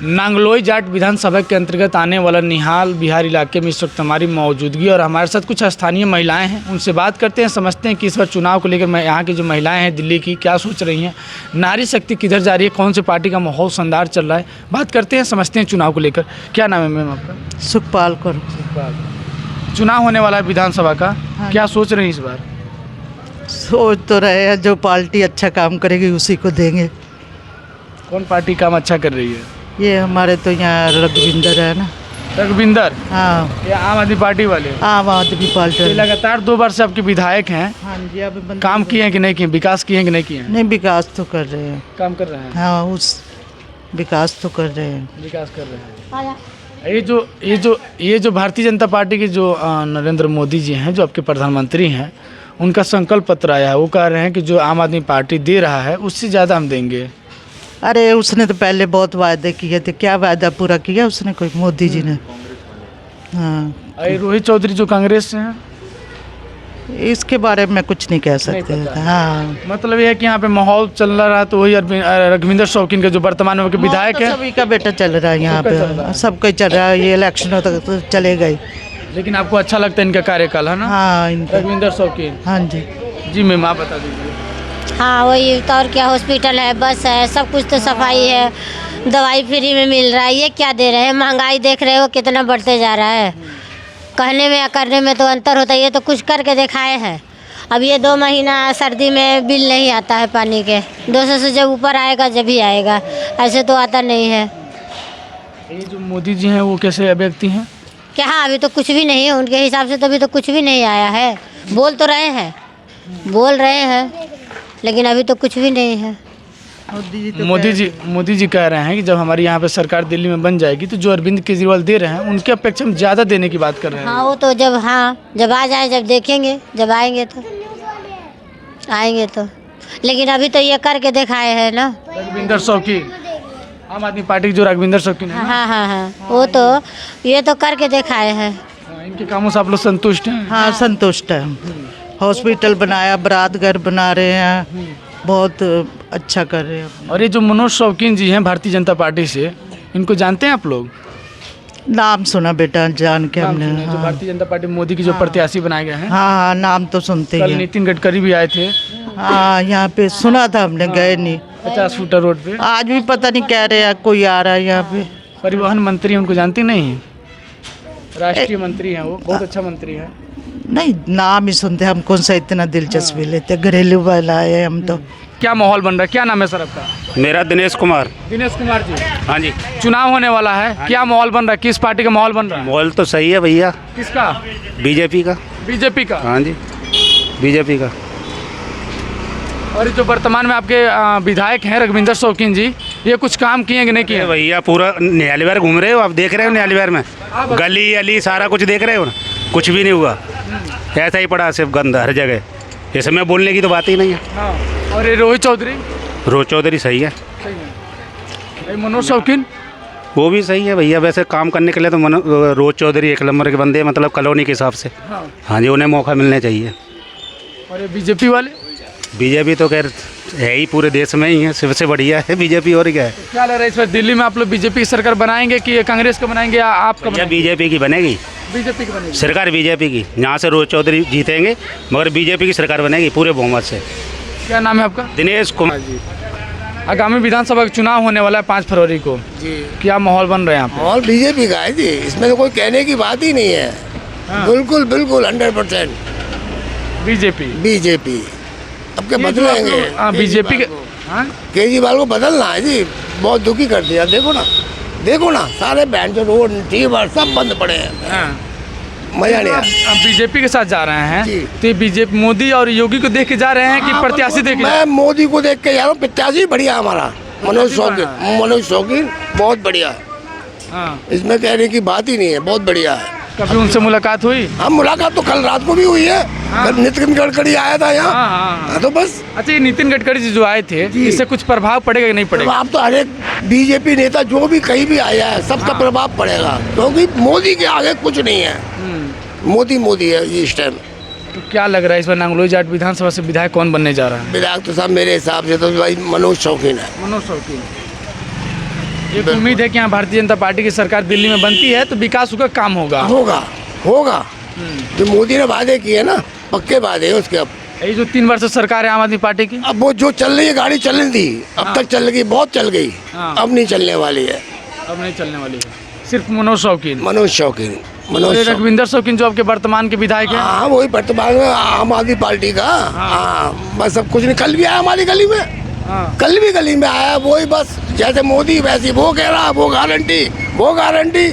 नांगलोई जाट विधानसभा के अंतर्गत आने वाला निहाल बिहार इलाके में इस वक्त हमारी मौजूदगी और हमारे साथ कुछ स्थानीय महिलाएं हैं। उनसे बात करते हैं, समझते हैं कि इस बार चुनाव को लेकर यहाँ की जो महिलाएं हैं दिल्ली की क्या सोच रही हैं, नारी शक्ति किधर जा रही है, कौन सी पार्टी का माहौल शानदार चल रहा है। बात करते हैं, समझते हैं चुनाव को लेकर। क्या नाम है मैम आपका? सुखपाल कौर। चुनाव होने वाला है विधानसभा का, क्या सोच रही हैं इस बार? सोच तो रहे हैं जो पार्टी अच्छा काम करेगी उसी को देंगे। कौन पार्टी काम अच्छा कर रही है? ये हमारे तो यहाँ रघुविंदर है ना। रघुविंदर? हाँ, ये आम आदमी पार्टी वाले? आम आदमी पार्टी। ये लगातार 2 बार से आपके विधायक हैं। हाँ जी। अब काम किए हैं कि नहीं किए, विकास किए हैं कि नहीं किए हैं? नहीं, विकास तो कर रहे हैं। काम कर रहे हैं? हाँ, उस विकास तो कर रहे हैं। विकास कर रहे हैं। ये जो भारतीय जनता पार्टी के जो नरेंद्र मोदी जी हैं, जो आपके प्रधानमंत्री हैं, उनका संकल्प पत्र आया है। वो कह रहे हैं कि जो आम आदमी पार्टी दे रहा है उससे ज़्यादा हम देंगे। अरे उसने तो पहले बहुत वायदे किए थे, क्या वायदा पूरा किया उसने कोई? मोदी जी ने। हाँ। रोहित चौधरी जो कांग्रेस से हैं, इसके बारे में कुछ नहीं कह सकते। हाँ, मतलब ये है कि यहाँ पे माहौल चल रहा है तो वही रघुविंदर शौकीन के जो वर्तमान में विधायक है, सभी का बेटा चल रहा है यहाँ पे, सबका ही चल रहा है। ये इलेक्शन तक तो चलेगा ही। लेकिन आपको अच्छा लगता है इनका कार्यकाल, है ना? हाँ, रघुविंदर शौकीन। हाँ जी। जी मैम, आप बता दीजिए। हाँ, वही तो। और क्या, हॉस्पिटल है, बस है, सब कुछ तो सफाई है, दवाई फ्री में मिल रहा है। ये क्या दे रहे हैं? महंगाई देख रहे हो कितना बढ़ते जा रहा है। कहने में या करने में तो अंतर होता है। ये तो कुछ करके दिखाए हैं। अब ये 2 महीना सर्दी में बिल नहीं आता है पानी के, 200 से जब ऊपर आएगा जब ही आएगा, ऐसे तो आता नहीं है। ये जो मोदी जी हैं वो कैसे व्यक्ति हैं? क्या? हाँ, अभी तो कुछ भी नहीं है उनके हिसाब से, तो अभी तो कुछ भी नहीं आया है। बोल तो रहे हैं, लेकिन अभी तो कुछ भी नहीं है। मोदी जी कह रहे हैं कि जब हमारी यहाँ पे सरकार दिल्ली में बन जाएगी तो जो अरविंद केजरीवाल दे रहे हैं उनके अपेक्षा हम ज़्यादा देने की बात कर रहे हैं। हाँ, वो तो जब आ जाए, जब देखेंगे, जब आएंगे तो। लेकिन अभी तो ये करके दिखाए हैं ना रघुविंदर शौकीन, आम आदमी पार्टी की जो रघुविंदर शौकीन है। हाँ, वो तो ये तो करके दिखाए हैं। इनके कामों से आप लोग संतुष्ट हैं? हाँ, संतुष्ट है। हॉस्पिटल बनाया, बरात घर बना रहे हैं, बहुत अच्छा कर रहे हैं। और ये जो मनोज शौकीन जी हैं भारतीय जनता पार्टी से, इनको जानते हैं आप लोग? नाम सुना बेटा, जान के हमने। जो भारतीय जनता पार्टी मोदी की जो प्रत्याशी बनाए गए हैं। हाँ, नाम तो सुनते कल ही। नितिन गडकरी भी आए थे। हाँ, यहाँ पे सुना था हमने, गए नहीं। 50 फुटर रोड पे आज भी पता नहीं कह रहे हैं कोई आ रहा है यहाँ पे। परिवहन मंत्री उनको जानती नहीं? राष्ट्रीय मंत्री हैं वो, बहुत अच्छा मंत्री है। नहीं, नाम ही सुनते, हम कौन सा इतना दिलचस्पी लेते, घरेलू वाला है हम तो। क्या माहौल बन रहा है? क्या नाम है सर आपका? मेरा दिनेश कुमार। दिनेश कुमार जी। हाँ जी। चुनाव होने वाला है, क्या माहौल बन रहा है? किस पार्टी का माहौल बन रहा है? माहौल तो सही है भैया। किसका? बीजेपी का। बीजेपी का? हाँ जी, बीजेपी का। और ये जो वर्तमान में आपके विधायक हैं रघुविंदर शौकीन जी, ये कुछ काम किए कि नहीं किए? भैया पूरा न्यायालय विहार घूम रहे हो, आप देख रहे हो न्यायालय विहार में, गली अली सारा कुछ देख रहे हो ना, कुछ भी नहीं हुआ, ऐसा ही पड़ा सिर्फ गंदा हर जगह। इसमें बोलने की तो बात ही नहीं है। हाँ। और ये रोहित चौधरी सही है। मनोज शौकीन वो भी सही है भैया। वैसे काम करने के लिए तो रोहित चौधरी 1 नंबर के बंदे, मतलब कॉलोनी के हिसाब से। हाँ जी, उन्हें मौका मिलना चाहिए। और ये बीजेपी वाले? बीजेपी तो खैर है ही, पूरे देश में ही है, सबसे बढ़िया है बीजेपी। और क्या है? क्या लग रहा है इस बार दिल्ली में आप लोग बीजेपी की सरकार बनाएंगे कि कांग्रेस का बनाएंगे या आपका? बीजेपी की बनेगी। बीजेपी की बनेगी सरकार, बीजेपी की। यहाँ से रोहित चौधरी जीतेंगे, मगर बीजेपी की सरकार बनेगी पूरे बहुमत से। क्या नाम है आपका? दिनेश कुमार जी। आगामी विधानसभा का चुनाव होने वाला है 5 फरवरी को जी। क्या माहौल बन रहा है यहाँ पे? माहौल बीजेपी का है जी, इसमें तो कोई कहने की बात ही नहीं है। हाँ। बिल्कुल 100% बीजेपी। अब क्या बदलेंगे? बीजेपी के केजरीवाल को बदलना है जी, बहुत दुखी कर दिया। देखो ना सारे बैंक जो रोड टीवर सब बंद पड़े हैं। मजा नहीं आया। बीजेपी के साथ जा रहे हैं जी। तो ये बीजेपी मोदी और योगी को देख के जा रहे हैं कि प्रत्याशी देख के? मैं मोदी को देख के जा रहा हूँ, प्रत्याशी बढ़िया हमारा मनोज शौकीन बहुत बढ़िया। इसमें कहने की बात ही नहीं है, बहुत बढ़िया है। कभी उनसे मुलाकात हुई? हाँ, मुलाकात तो कल रात को भी हुई है। कल नितिन गडकरी आया था यहाँ। तो बस। अच्छा, ये नितिन गडकरी जी जो आए थे, इससे कुछ प्रभाव पड़ेगा कि नहीं पड़ेगा? अब तो हर एक बीजेपी नेता जो भी कहीं भी आया है सबका प्रभाव पड़ेगा, क्योंकि मोदी के आगे कुछ नहीं है। मोदी है इस टाइम। तो क्या लग रहा है इस बार नांगलोई जाट विधानसभा से विधायक कौन बनने जा रहा है? विधायक तो साहब मेरे हिसाब से तो भाई मनोज शौकीन है। मनोज शौकीन। एक उम्मीद है कि यहाँ भारतीय जनता पार्टी की सरकार दिल्ली में बनती है तो विकास का काम होगा। होगा होगा। जो मोदी ने वादे किए ना, पक्के वादे हैं उसके। अब यही जो 3 वर्ष से सरकार है आम आदमी पार्टी की, अब वो जो चल रही है गाड़ी चल रही थी, अब तक चल गई, बहुत चल गई, हाँ। अब नहीं चलने वाली है। अब नहीं चलने वाली है। सिर्फ मनोज शौकीन, मनोज शौकीन, मनोज शौकीन। रघविंदर शौकीन जो आपके वर्तमान के विधायक हैं। हाँ वही वर्तमान में आम आदमी पार्टी का। हाँ बस सब कुछ नहीं। कल भी आया हमारी गली में, हाँ। कल भी गली में आया वही, बस जैसे मोदी वैसी वो कह रहा, वो गारंटी, वो गारंटी,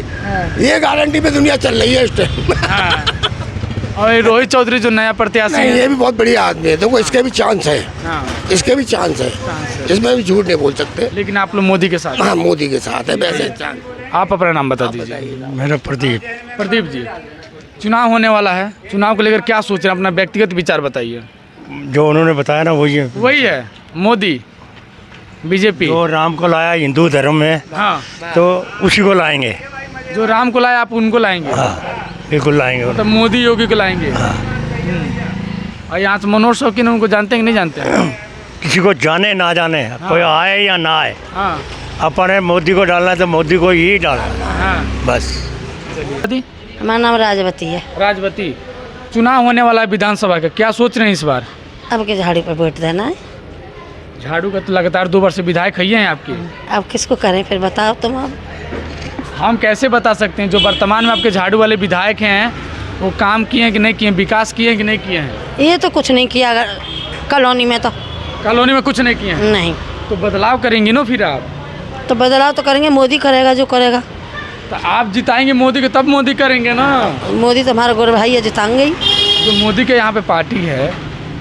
ये गारंटी पे दुनिया चल रही है इस टाइम। हाँ। और ये रोहित चौधरी जो नया प्रत्याशी नहीं, है, ये भी बहुत बढ़िया आदमी है। देखो इसके भी चांस है, हाँ। इसके भी चांस है, इसमें भी झूठ नहीं बोल सकते। लेकिन आप लोग मोदी के साथ। हाँ मोदी के साथ है वैसे चांस। आप अपना नाम बता दीजिए। मेरा प्रदीप। प्रदीप जी, चुनाव होने वाला है, चुनाव को लेकर क्या सोच रहे हैं? अपना व्यक्तिगत विचार बताइए। जो उन्होंने बताया ना वही है, वही है मोदी, बीजेपी। जो राम को लाया हिंदू धर्म में, हाँ, तो उसी को लाएंगे। जो राम को लाया आप उनको लाएंगे। बिल्कुल लाएंगे। तो मोदी योगी को लाएंगे। और यहाँ से मनोज शौकीन उनको जानते हैं कि नहीं जानते हैं? किसी को जाने ना जाने, कोई आए या ना आए, हाँ अपन है मोदी को डालना है तो मोदी को ही डालना, हाँ। बस। हमारा नाम राजवती है। राजवती, चुनाव होने वाला है विधानसभा का, क्या सोच रहे हैं इस बार? अब के झाड़ी पर वोट देना है। झाड़ू का तो लगातार 2 वर्ष से विधायक ही हैं आपके। अब किसको करें फिर बताओ तुम। अब हम कैसे बता सकते हैं? जो वर्तमान में आपके झाड़ू वाले विधायक हैं वो काम किए हैं कि नहीं किए हैं, विकास किए हैं कि नहीं किए हैं? ये तो कुछ नहीं किया अगर कॉलोनी में, तो कॉलोनी में कुछ नहीं किए हैं। नहीं। तो बदलाव करेंगे ना फिर आप? तो बदलाव तो करेंगे, मोदी करेगा जो करेगा। तो आप जिताएंगे मोदी को तब मोदी करेंगे ना। मोदी तो हमारा गोर भाई है, जिताएंगे ही। जो मोदी के यहाँ पे पार्टी है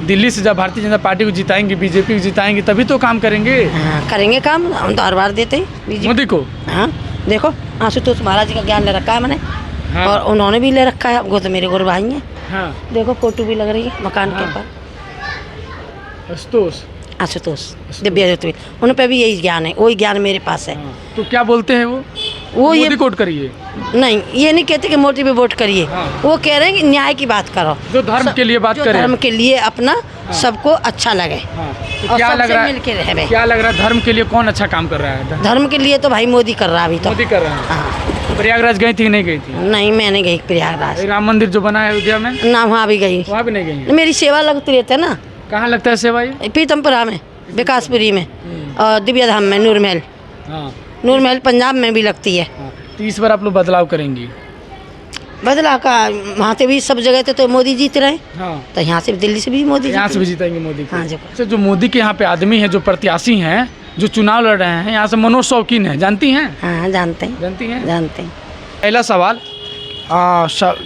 दिल्ली से, जब भारतीय जनता पार्टी को जिताएंगे, बीजेपी को जिताएंगे, तभी तो काम करेंगे। हाँ करेंगे काम, हम तो हर बार देते हैं बीजेपी मोदी को। हाँ देखो आशुतोष महाराज जी का ज्ञान ले रखा है मैंने, हाँ। और उन्होंने भी ले रखा है। वो तो मेरे गोर भाई हैं। हाँ देखो फोटो भी लग रही है मकान के ऊपर, आशुतोष। आशुतोष दिव्या ज्योति, उन पे भी यही ज्ञान है, वही ज्ञान मेरे पास है। तो क्या बोलते हैं वो ये मोदी कोट करिए। नहीं, ये नहीं कहते कि मोदी पे वोट करिए। हाँ। वो कह रहे हैं कि न्याय की बात करो, जो धर्म के लिए बात जो करें। धर्म के लिए अपना सबको अच्छा लगे। हाँ। तो और क्या लग सबसे रहा मिल के है, रहे। क्या लग रहा है धर्म के लिए कौन अच्छा काम कर रहा है? धर्म के लिए तो भाई मोदी कर रहा है अभी तो। मोदी कर रहा है। हाँ। प्रयागराज गई थी कि नहीं गई थी? नहीं मैं नहीं गई प्रयागराज, ये राम मंदिर जो बना है अयोध्या में, ना वहाँ भी गई। वहाँ भी नहीं गई है? मेरी सेवा लगती रहती है ना। कहाँ लगता है सेवा ये? पीतमपुरा में, विकासपुरी में, और दिव्या धाम में, नूर महल। हाँ। नूर महल पंजाब में भी लगती है। हाँ। तो इस बार आप लोग बदलाव करेंगी? बदला का वहाँ से भी सब जगह तो मोदी जीत रहे हैं, हाँ। तो यहाँ से दिल्ली से भी मोदी यहाँ से भी जीतेंगे। जीतेंगे मोदी को। हाँ जी। अच्छा, जो मोदी के यहाँ पे आदमी हैं, जो प्रत्याशी हैं, जो चुनाव लड़ रहे हैं, यहाँ से मनोज शौकीन है, जानती हैं? हाँ जानते हैं, जानती हैं? जानते हैं। पहला सवाल,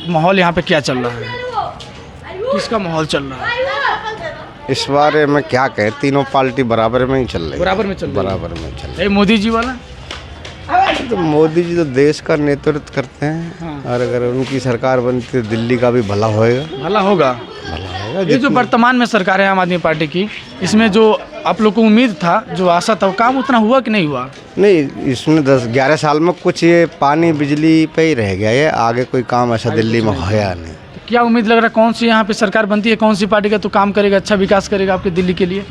माहौल यहाँ पे क्या चल रहा है? किसका माहौल चल रहा है? इस बारे में क्या कहे, तीनों पार्टी बराबर में ही चल रही है। बराबर में चल रही है। बराबर में चल रही ये मोदी जी वाला? है। तो मोदी जी तो देश का नेतृत्व करते हैं। हाँ। और अगर उनकी सरकार बनती तो दिल्ली का भी भला होएगा। भला होगा। भला होएगा। ये जो वर्तमान में सरकार है आम आदमी पार्टी की, इसमें जो आप लोग को उम्मीद था, जो आशा था, वो काम उतना हुआ कि नहीं हुआ? नहीं, इसमें 10-11 साल में कुछ ये पानी बिजली पे ही रह गया। ये आगे कोई काम ऐसा दिल्ली में होया नहीं। तो क्या उम्मीद लग रहा है, कौन सी यहाँ पे सरकार बनती है, कौन सी पार्टी का तो काम करेगा, अच्छा विकास करेगा आपके दिल्ली के लिए?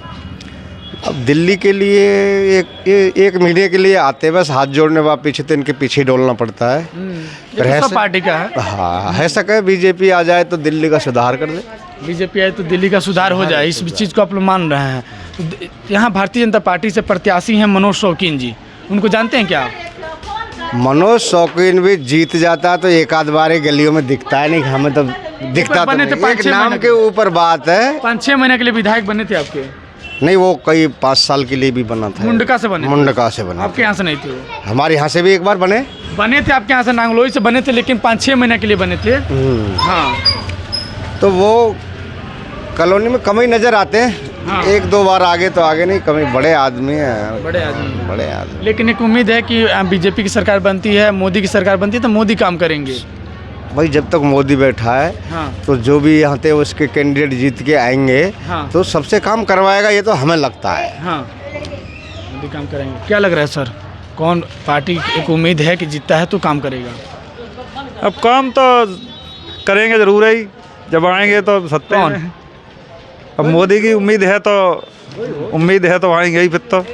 अब दिल्ली के लिए एक महीने के लिए आते बस हाथ जोड़ने बाद पीछे, तो इनके पीछे डोलना पड़ता है। ये तो सब पार्टी का है। हाँ, है सके बीजेपी आ जाए तो दिल्ली का सुधार कर दे। बीजेपी आए तो दिल्ली का सुधार हो जाए, इस चीज़ को आप लोग मान रहे हैं। तो यहाँ भारतीय जनता पार्टी से प्रत्याशी हैं मनोज शौकीन जी, उनको जानते हैं क्या आप? मनोज शौकीन भी जीत जाता तो एक आध बार गलियों में दिखता है, नहीं हमें तो दिखता तो बने थे नहीं। 5-6 एक नाम महीने के ऊपर बात है। 5-6 महीने के लिए विधायक बने थे आपके? नहीं, वो कई 5 साल के लिए भी बना था। मुंडका से बने थे? मुंडका से बना। आपके यहाँ से नहीं थे वो? हमारे यहाँ से भी एक बार बने थे आपके यहाँ से, नांगलोई से बने थे, लेकिन 5-6 महीने के लिए बने थे। हाँ। तो वो कॉलोनी में कम ही नजर आते हैं। हाँ। 1-2 बार आगे तो आगे नहीं, कमी। बड़े आदमी हैं, बड़े आदमी। बड़े आदमी। लेकिन एक उम्मीद है कि बीजेपी की सरकार बनती है, मोदी की सरकार बनती है, तो मोदी काम करेंगे। भाई जब तक मोदी बैठा है, हाँ। तो जो भी यहाँ पे उसके कैंडिडेट जीत के आएंगे, हाँ। तो सबसे काम करवाएगा, ये तो हमें लगता है। हाँ, मोदी काम करेंगे। क्या लग रहा है सर, कौन पार्टी की एक उम्मीद है कि जीतता है तो काम करेगा? अब काम तो करेंगे ज़रूर ही, जब आएंगे तो सत्ते कौन? में। अब मोदी की उम्मीद है तो आएंगे ही फिर तो।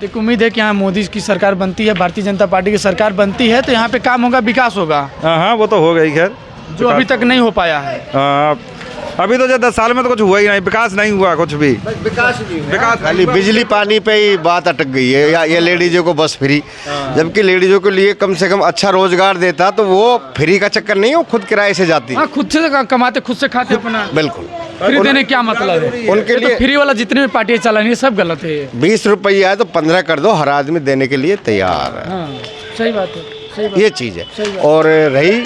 तो एक उम्मीद है कि यहाँ मोदी की सरकार बनती है, भारतीय जनता पार्टी की सरकार बनती है तो यहाँ पे काम होगा, विकास होगा, हाँ वो तो हो गई खैर, जो अभी तक नहीं हो पाया है। हाँ, अभी तो जो 10 साल में तो कुछ हुआ ही नहीं, विकास नहीं हुआ कुछ भी। विकास खाली बिजली पानी पे ही बात अटक गई है, या ये लेडीजों को बस फ्री, जबकि लेडीजों के लिए कम से कम अच्छा रोजगार देता तो वो फ्री का चक्कर नहीं, वो खुद किराए से जाती। हाँ, खुद से कमाते, खुद से खाते अपना। बिल्कुल, फ्री देने क्या मतलब है? उनके लिए फ्री वाला जितने भी पार्टियां चला रही है सब गलत है। 20 रुपया है तो 15 कर दो, हर आदमी देने के लिए तैयार है। हाँ, सही बात है, सही बात। ये चीज़ है। और रही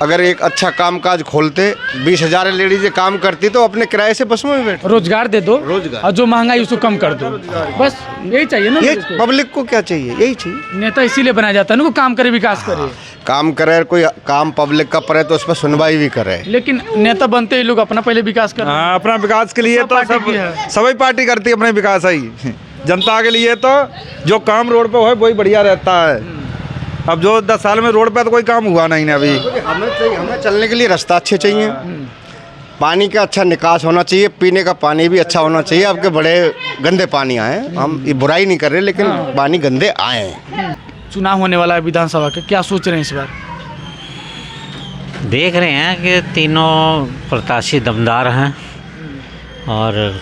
अगर एक अच्छा कामकाज खोलते, 20,000 लेडीजें काम करती तो अपने किराए से बसों में बैठ, रोजगार दे दो, रोजगार। और जो महंगाई उसको कम कर दो, बस यही चाहिए ना। ये पब्लिक को क्या चाहिए? यही चाहिए। नेता इसीलिए बनाया जाता है ना, वो काम करे, विकास करे। काम करे, कोई काम पब्लिक का पड़े तो उस पर सुनवाई भी करे। लेकिन नेता बनते ही लोग अपना पहले विकास कर। हाँ, अपना विकास के लिए सब तो पार्टी की है। सभी पार्टी करती है अपने विकास ही। जनता के लिए तो जो काम रोड पे हो वही बढ़िया रहता है। अब जो 10 साल में रोड पे तो कोई काम हुआ नहीं ना अभी। हमें चलने के लिए रास्ता अच्छे चाहिए, पानी का अच्छा निकास होना चाहिए, पीने का पानी भी अच्छा होना चाहिए। आपके बड़े गंदे पानी आए, हम ये बुराई नहीं कर रहे, लेकिन पानी गंदे आए हैं। चुनाव होने वाला है विधानसभा के, क्या सोच रहे हैं इस बार? देख रहे हैं कि तीनों प्रत्याशी दमदार हैं और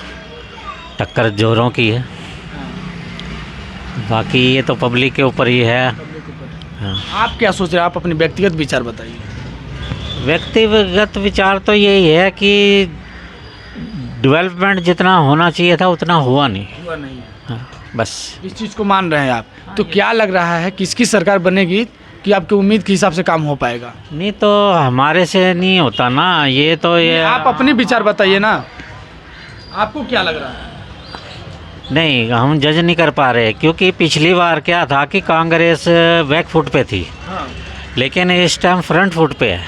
टक्कर जोरों की है। बाकी ये तो पब्लिक के ऊपर ही है। हाँ। आप क्या सोच रहे हैं? आप अपने व्यक्तिगत विचार बताइए। व्यक्तिगत विचार तो यही है कि डेवलपमेंट जितना होना चाहिए था उतना हुआ नहीं। हाँ, बस इस चीज़ को मान रहे हैं आप। तो क्या लग रहा है किसकी सरकार बनेगी कि आपकी उम्मीद के हिसाब से काम हो पाएगा? नहीं तो हमारे से नहीं होता ना, ये तो ये आप अपने विचार बताइए ना, आपको क्या लग रहा है? नहीं, हम जज नहीं कर पा रहे क्योंकि पिछली बार क्या था कि कांग्रेस बैक फुट पे थी। हाँ। लेकिन इस टाइम फ्रंट फुट पे है।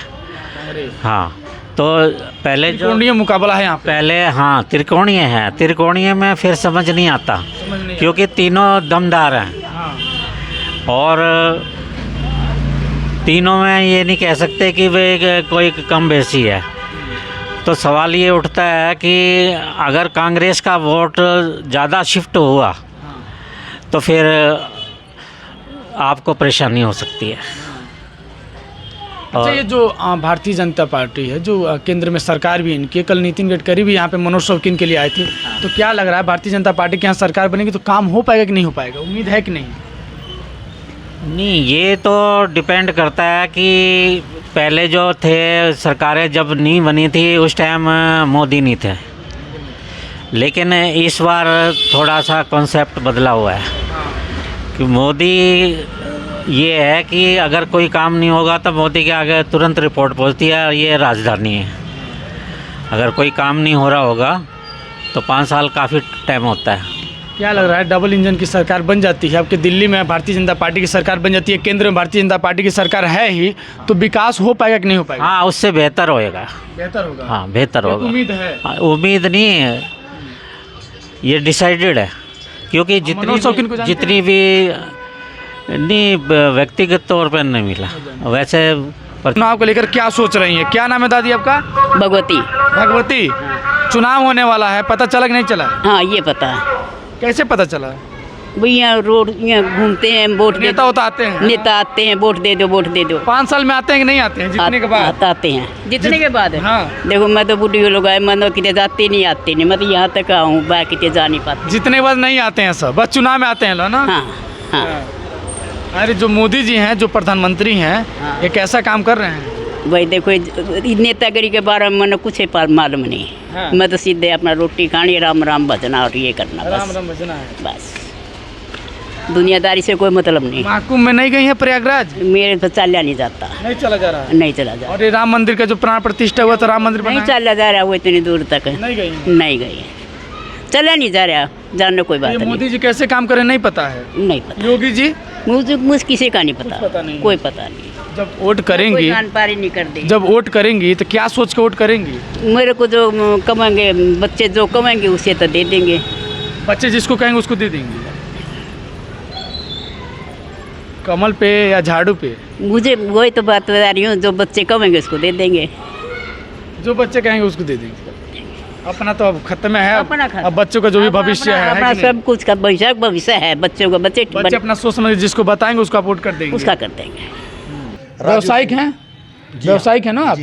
हाँ, तो पहले जो त्रिकोणीय मुकाबला है यहाँ पे। पहले हाँ त्रिकोणीय है, त्रिकोणीय में फिर समझ नहीं आता क्योंकि तीनों दमदार हैं। हाँ। और तीनों में ये नहीं कह सकते कि वे कोई कम बेसी है। तो सवाल ये उठता है कि अगर कांग्रेस का वोट ज़्यादा शिफ्ट हुआ तो फिर आपको परेशानी हो सकती है। अच्छा, ये जो भारतीय जनता पार्टी है, जो केंद्र में सरकार भी इनकी, कल नितिन गडकरी भी यहाँ पे मनोज शौकीन के लिए आए थे, तो क्या लग रहा है भारतीय जनता पार्टी के यहाँ सरकार बनेगी तो काम हो पाएगा कि नहीं हो पाएगा? उम्मीद है कि नहीं? नहीं, ये तो डिपेंड करता है कि पहले जो थे सरकारें जब नहीं बनी थी उस टाइम मोदी नहीं थे, लेकिन इस बार थोड़ा सा कॉन्सेप्ट बदला हुआ है कि मोदी ये है कि अगर कोई काम नहीं होगा तो मोदी के आगे तुरंत रिपोर्ट पहुंचती है, ये राजधानी है। अगर कोई काम नहीं हो रहा होगा तो 5 साल काफ़ी टाइम होता है। क्या लग रहा है डबल इंजन की सरकार बन जाती है आपके दिल्ली में, भारतीय जनता पार्टी की सरकार बन जाती है, केंद्र में भारतीय जनता पार्टी की सरकार है ही, तो विकास हो पाएगा कि नहीं हो पाएगा? हाँ, उससे बेहतर होएगा। बेहतर होगा। हाँ, बेहतर होगा। उम्मीद है? उम्मीद नहीं है, ये डिसाइडेड है क्योंकि जितनी भी नहीं व्यक्तिगत तौर पर नहीं मिला वैसे। चुनाव को लेकर क्या सोच रही हैं? क्या नाम है दादी आपका? भगवती। भगवती, चुनाव होने वाला है, पता चला कि नहीं चला? हाँ, ये पता है। कैसे पता चला? भाई यहाँ रोड यहाँ घूमते हैं, वोट नेता होता आते हैं, नेता आते हैं, वोट दे दो, वोट दे दो। 5 साल में आते हैं कि नहीं आते हैं? जीतने के बाद आते हैं, जीतने के बाद। हाँ। देखो मैं तो बुढ़ी लोग आए, मैं कितने जाते नहीं आते नहीं, मैं तो यहाँ तक आऊँ, बाकी कितने जा नहीं पाते। जीतने के बाद नहीं आते हैं सब, बस चुनाव में आते हैं लोग ना। हाँ हाँ। अरे जो मोदी जी हैं, जो प्रधानमंत्री हैं, ये कैसा काम कर रहे हैं? भाई देखो, नेतागिरी के बारे में मैंने कुछ मालूम नहीं। हाँ। मैं तो सीधे अपना रोटी खानी, राम राम भजना और ये करना, राम राम भजना है बस। दुनियादारी से कोई मतलब नहीं। महाकुंभ में नहीं गई है प्रयागराज? मेरे तो चला नहीं जाता। नहीं चला जा रहा है? नहीं चला जा रहा। और ये राम मंदिर का जो प्राण प्रतिष्ठा हुआ, तो राम मंदिर नहीं चला जा रहा, वो इतनी दूर तक नहीं गई? नहीं गई, चला नहीं जा रहा, जानने कोई बात नहीं। मोदी जी कैसे काम करे नहीं पता है? नहीं पता। योगी जी? मुझे किसी का नहीं पता, नहीं, कोई पता नहीं। जब वोट करेंगी, जानकारी नहीं कर दी। जब वोट करेंगी तो क्या सोच के वोट करेंगी? मेरे को जो कमाएंगे बच्चे, जो कमाएंगे उसे तो दे देंगे। बच्चे जिसको कहेंगे उसको दे देंगे? कमल पे या झाड़ू पे? मुझे वही तो बात बता रही हूँ, जो बच्चे कमाएंगे उसको दे देंगे। जो बच्चे कहेंगे उसको दे देंगे। अपना तो अब खत्म है, अपना खत्म। अब बच्चों का जो भी भविष्य है अपना कि नहीं? सब कुछ का भविष्य है बच्चों का, बच्चे बच्चे अपना सोच समझ के जिसको बताएंगे उसका वोट कर देंगे। उसका कर देंगे। व्यवसायिक हैं, व्यवसायिक है ना आप?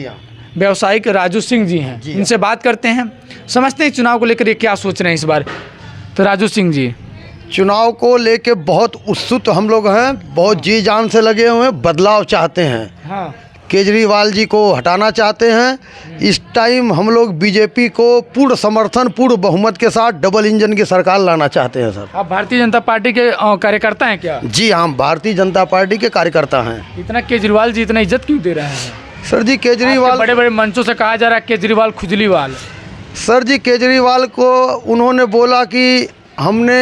व्यवसायिक राजू सिंह जी हैं, इनसे बात करते हैं, समझते हैं चुनाव को लेकर ये क्या सोच रहे हैं इस बार। तो राजू सिंह जी, चुनाव को लेके बहुत उत्सुक हम लोग हैं, बहुत जी जान से लगे हुए हैं, बदलाव चाहते हैं। हाँ, केजरीवाल जी को हटाना चाहते हैं। इस टाइम हम लोग बीजेपी को पूर्ण समर्थन, पूर्ण बहुमत के साथ डबल इंजन की सरकार लाना चाहते हैं सर। आप भारतीय जनता पार्टी के कार्यकर्ता हैं क्या? जी हाँ, भारतीय जनता पार्टी के कार्यकर्ता हैं। इतना केजरीवाल जी इतना इज्जत क्यों दे रहे हैं? सर जी केजरीवाल, बड़े बड़े मंचों से कहा जा रहा है केजरीवाल खुजलीवाल। सर जी केजरीवाल को उन्होंने बोला कि हमने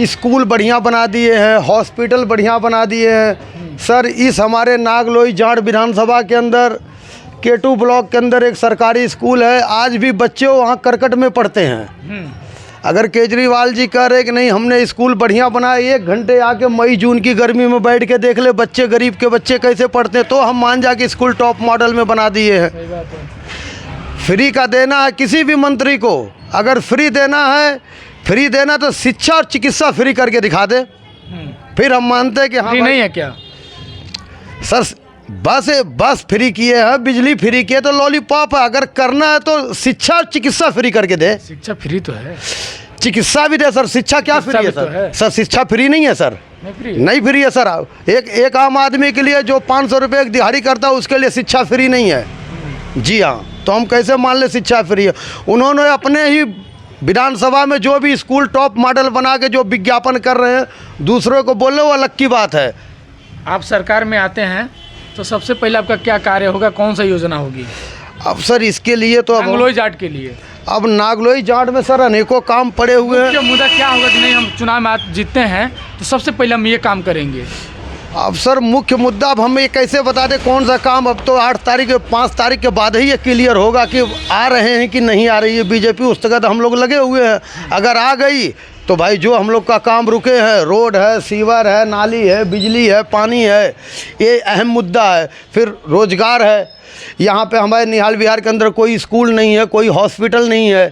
स्कूल बढ़िया बना दिए हैं, हॉस्पिटल बढ़िया बना दिए हैं। सर इस हमारे नागलोई जाट विधानसभा के अंदर केटू ब्लॉक के अंदर एक सरकारी स्कूल है, आज भी बच्चे वहाँ करकट में पढ़ते हैं। अगर केजरीवाल जी कह रहे कि नहीं हमने स्कूल बढ़िया बनाए, 1 घंटे आके मई जून की गर्मी में बैठ के देख ले बच्चे, गरीब के बच्चे कैसे पढ़ते हैं, तो हम मान जा कि स्कूल टॉप मॉडल में बना दिए हैं। फ्री का देना है किसी भी मंत्री को, अगर फ्री देना तो शिक्षा और चिकित्सा फ्री करके दिखा दे, फिर हम मानते हैं कि हाँ नहीं है क्या सर। बस फ्री किए हैं, बिजली फ्री किए तो लॉलीपॉप है। अगर करना है तो शिक्षा और चिकित्सा फ्री करके दे। शिक्षा फ्री तो है, चिकित्सा भी दे सर, शिक्षा क्या फ्री है सर? सर शिक्षा फ्री नहीं है सर, नहीं फ्री है सर। एक आम आदमी के लिए जो 500 रुपये दिहाड़ी करता है उसके लिए शिक्षा फ्री नहीं है। जी हाँ, तो हम कैसे मान ले शिक्षा फ्री है? उन्होंने अपने ही विधानसभा में जो भी स्कूल टॉप मॉडल बना के जो विज्ञापन कर रहे हैं, दूसरों को बोले वो अलग की बात है। आप सरकार में आते हैं तो सबसे पहले आपका क्या कार्य होगा, कौन सा योजना होगी? अब सर इसके लिए तो नागलोई जाट के लिए, अब नागलोई जाट में सर अनेकों काम पड़े हुए हैं। मुख्य मुद्दा क्या होगा कि नहीं हम चुनाव में जीतते हैं तो सबसे पहले हम ये काम करेंगे? अब सर मुख्य मुद्दा, अब हम ये कैसे बता दें कौन सा काम? अब तो 8 तारीख 5 तारीख के बाद ही ये क्लियर होगा कि आ रहे हैं कि नहीं आ रही है बीजेपी। उस तक हम लोग लगे हुए हैं, अगर आ गई तो भाई जो हम लोग का काम रुके हैं, रोड है, सीवर है, नाली है, बिजली है, पानी है, ये अहम मुद्दा है। फिर रोजगार है, यहाँ पे हमारे निहाल बिहार के अंदर कोई स्कूल नहीं है, कोई हॉस्पिटल नहीं है,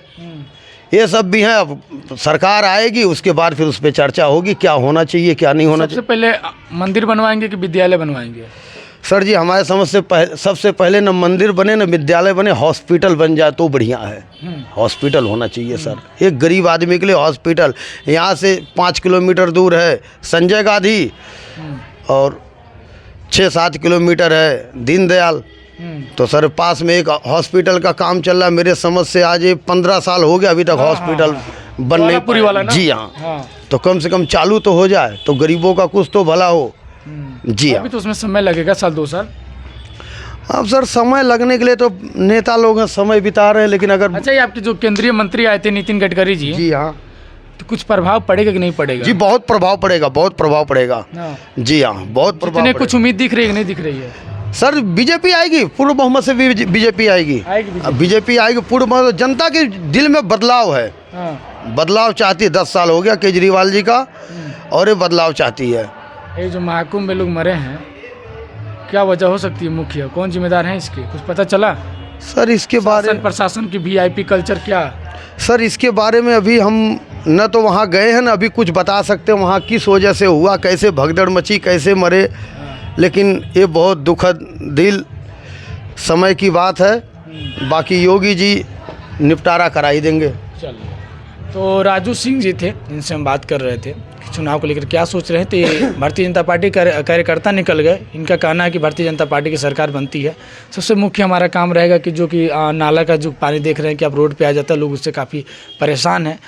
ये सब भी हैं। अब सरकार आएगी उसके बाद फिर उस पर चर्चा होगी क्या होना चाहिए क्या नहीं होना चाहिए। सबसे पहले मंदिर बनवाएंगे कि विद्यालय बनवाएंगे? सर जी हमारे समझ से सबसे पहले न मंदिर बने न विद्यालय बने, हॉस्पिटल बन जाए तो बढ़िया है। हॉस्पिटल होना चाहिए सर, एक गरीब आदमी के लिए हॉस्पिटल। यहाँ से 5 किलोमीटर दूर है संजय गांधी और 6-7 किलोमीटर है दीनदयाल। तो सर पास में एक हॉस्पिटल का काम चल रहा है, मेरे समझ से आज 15 साल हो गया अभी तक हॉस्पिटल बन नहीं पाया। जी हाँ, तो कम से कम चालू तो हो जाए तो गरीबों का कुछ तो भला हो। जी अभी तो उसमें समय लगेगा, 1-2 साल। अब सर समय लगने के लिए तो नेता लोग हैं, समय बिता रहे हैं, लेकिन अगर अच्छा ये आपके जो केंद्रीय मंत्री आए थे नितिन गडकरी जी, जी हाँ, तो कुछ प्रभाव पड़ेगा कि नहीं पड़ेगा? जी बहुत प्रभाव पड़ेगा, बहुत प्रभाव पड़ेगा। जी हाँ, बहुत प्रभाव पड़ेगा। कुछ उम्मीद दिख रही है कि नहीं दिख रही है? सर बीजेपी आएगी, पूर्ण बहुमत से बीजेपी आएगी। बीजेपी आएगी पूर्ण बहुमत। जनता के दिल में बदलाव है, बदलाव चाहती है। 10 साल हो गया केजरीवाल जी का और ये बदलाव चाहती है। ये जो महाकुंभ में लोग मरे हैं, क्या वजह हो सकती है? मुख्य कौन जिम्मेदार है इसके, कुछ पता चला? सर इसके बारे में प्रशासन की VIP कल्चर क्या? सर इसके बारे में अभी हम न तो वहाँ गए हैं, न अभी कुछ बता सकते हैं वहाँ किस वजह से हुआ, कैसे भगदड़ मची, कैसे मरे। लेकिन ये बहुत दुखद दिल समय की बात है। बाकी योगी जी निपटारा करा ही देंगे। चलिए, तो राजू सिंह जी थे, इनसे हम बात कर रहे थे कि चुनाव को लेकर क्या सोच रहे थे। भारतीय जनता पार्टी कार्यकर्ता निकल गए। इनका कहना है कि भारतीय जनता पार्टी की सरकार बनती है, सबसे मुख्य हमारा काम रहेगा कि जो कि नाला का जो पानी देख रहे हैं कि आप रोड पे आ जाता है, लोग उससे काफ़ी परेशान हैं।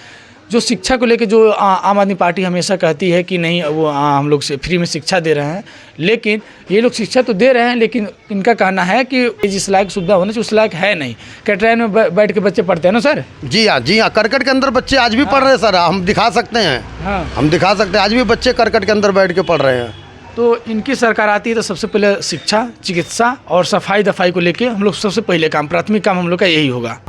जो शिक्षा को लेकर जो आम आदमी पार्टी हमेशा कहती है कि नहीं वो हम लोग से फ्री में शिक्षा दे रहे हैं, लेकिन ये लोग शिक्षा तो दे रहे हैं, लेकिन इनका कहना है कि जिस लायक सुविधा होना चाहिए उस लायक है नहीं। क्या ट्रेन में बैठ के बच्चे पढ़ते हैं ना सर? जी हाँ, करकट के अंदर बच्चे आज भी पढ़ रहे हैं सर, हम दिखा सकते हैं। हम दिखा सकते हैं, आज भी बच्चे करकट के अंदर बैठ के पढ़ रहे हैं। तो इनकी सरकार आती है तो सबसे पहले शिक्षा, चिकित्सा और सफाई दफाई को लेके हम लोग सबसे पहले काम, प्राथमिक काम हम लोग का यही होगा।